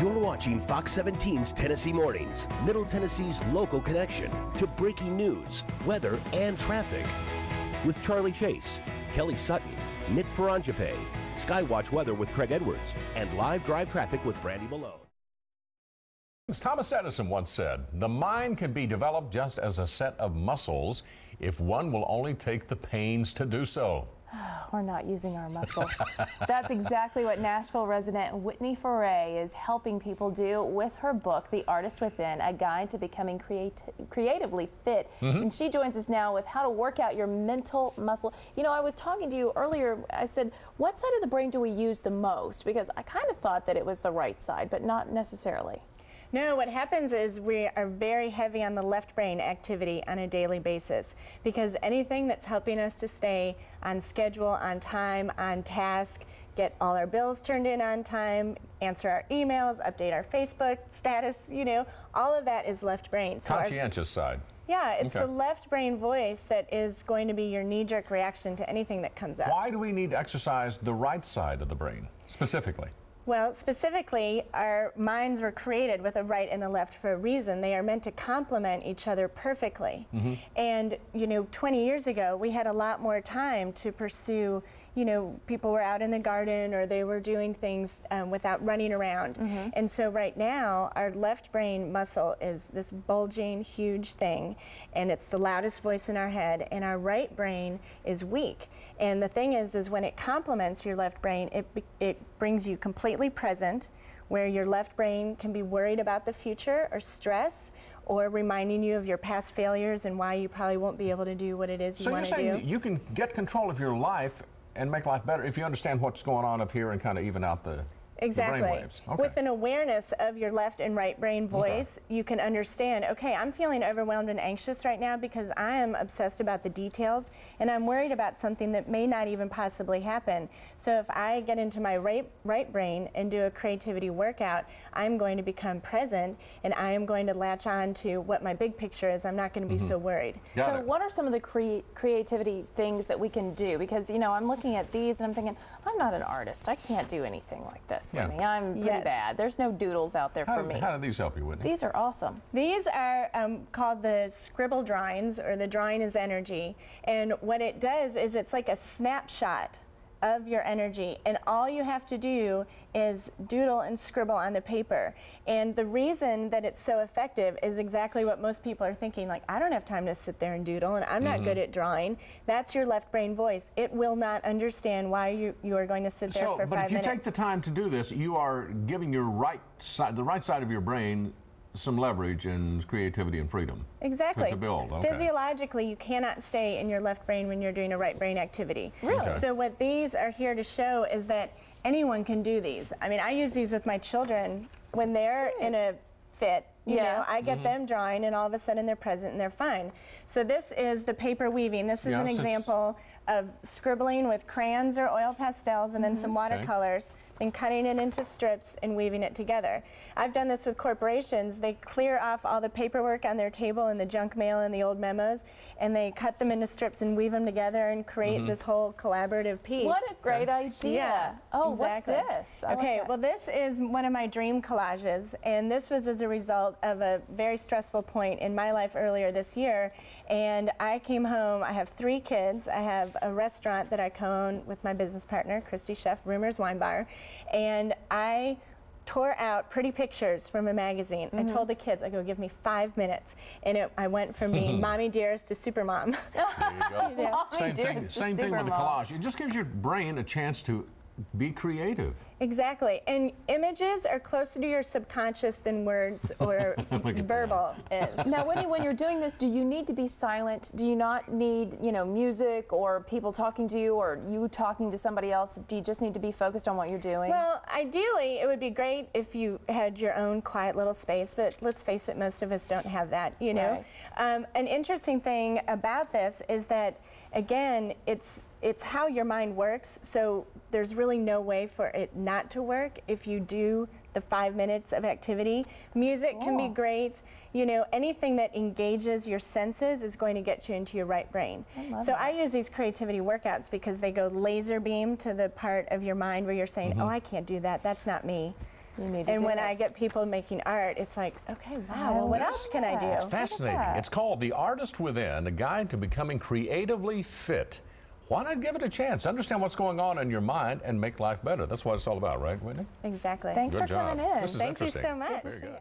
You're watching Fox 17's Tennessee Mornings, Middle Tennessee's local connection to breaking news, weather, and traffic. With Charlie Chase, Kelly Sutton, Nick Paranjape, Skywatch Weather with Craig Edwards, and live drive traffic with Brandy Malone. As Thomas Edison once said, the mind can be developed just as a set of muscles if one will only take the pains to do so. We're not using our muscle. That's exactly what Nashville resident Whitney is helping people do with her book, The Artist Within, a guide to becoming creatively fit. And she joins us now with how to work out your mental muscle. You know, I was talking to you earlier, I said, what side of the brain do we use the most? Because I kind of thought that it was the right side, but not necessarily. No, what happens is we are very heavy on the left brain activity on a daily basis, because anything that's helping us to stay on schedule, on time, on task, get all our bills turned in on time, answer our emails, update our Facebook status, you know, all of that is left brain. So conscientious side. Yeah, it's the left brain voice that is going to be your knee-jerk reaction to anything that comes up. Why do we need to exercise the right side of the brain, specifically? Well, specifically, our minds were created with a right and a left for a reason. They are meant to complement each other perfectly. And, you know, 20 years ago, we had a lot more time to pursue, you know, people were out in the garden or they were doing things without running around. And so right now, our left brain muscle is this bulging, huge thing, and it's the loudest voice in our head, and our right brain is weak. And the thing is when it complements your left brain, it brings you completely present, where your left brain can be worried about the future or stress, or reminding you of your past failures and why you probably won't be able to do what it is you want to do. So you're saying you can get control of your life and make life better if you understand what's going on up here and kind of even out the Exactly. brainwaves. Okay. With an awareness of your left and right brain voice, you can understand, okay, I'm feeling overwhelmed and anxious right now because I am obsessed about the details and I'm worried about something that may not even possibly happen. So if I get into my right brain and do a creativity workout, I'm going to become present and I am going to latch on to what my big picture is. I'm not going to be so worried. So what are some of the creativity things that we can do? Because, you know, I'm looking at these and I'm thinking, I'm not an artist. I can't do anything like this. Whitney. I'm pretty bad. There's no doodles out there for me. How do these help you, Whitney? These are awesome. These are called the scribble drawings, or the drawing is energy. And what it does is it's like a snapshot of your energy, and all you have to do is doodle and scribble on the paper. And the reason that it's so effective is exactly what most people are thinking, like, I don't have time to sit there and doodle, and I'm not good at drawing. That's your left brain voice. It will not understand why you are going to sit there for 5 minutes. But if you take the time to do this, you are giving your right side, the right side of your brain, some leverage and creativity and freedom. Exactly. To build. Okay. Physiologically, you cannot stay in your left brain when you're doing a right brain activity. Really? Okay. So what these are here to show is that anyone can do these. I mean, I use these with my children when they're in a fit. You know, I get them drawing and all of a sudden they're present and they're fine. So this is the paper weaving. This is an example of scribbling with crayons or oil pastels and then some watercolors, and cutting it into strips and weaving it together. I've done this with corporations. They clear off all the paperwork on their table and the junk mail and the old memos, and they cut them into strips and weave them together and create this whole collaborative piece. What a great idea. Yeah, Oh, exactly. what's this? Okay, well, this is one of my dream collages, and this was as a result of a very stressful point in my life earlier this year. And I came home, I have 3 kids, I have a restaurant that I co-own with my business partner, Christy Chef, Rumors Wine Bar, and I tore out pretty pictures from a magazine. I told the kids, I go, give me 5 minutes. And I went from being mommy dearest to super mom. There you go. Same thing with the collage. It just gives your brain a chance to be creative. Exactly. And images are closer to your subconscious than words or verbal is. Now, Whitney, when you're doing this, do you need to be silent? Do you not need, you know, music or people talking to you or you talking to somebody else? Do you just need to be focused on what you're doing? Well, ideally, it would be great if you had your own quiet little space, but let's face it, most of us don't have that, you know. An interesting thing about this is that, again, it's how your mind works, so there's really no way for it not to work if you do the 5 minutes of activity. Music can be great. You know, anything that engages your senses is going to get you into your right brain. I use these creativity workouts because they go laser beam to the part of your mind where you're saying, oh, I can't do that, that's not me. You need to And do when it. I get people making art, it's like, okay, wow, well, what else can I do? It's fascinating. that. It's called The Artist Within, a guide to becoming creatively fit. Why not give it a chance? Understand what's going on in your mind and make life better. That's what it's all about, right, Whitney? Exactly. Thanks Good for job. coming in. This is Thank you interesting. so much. Very good.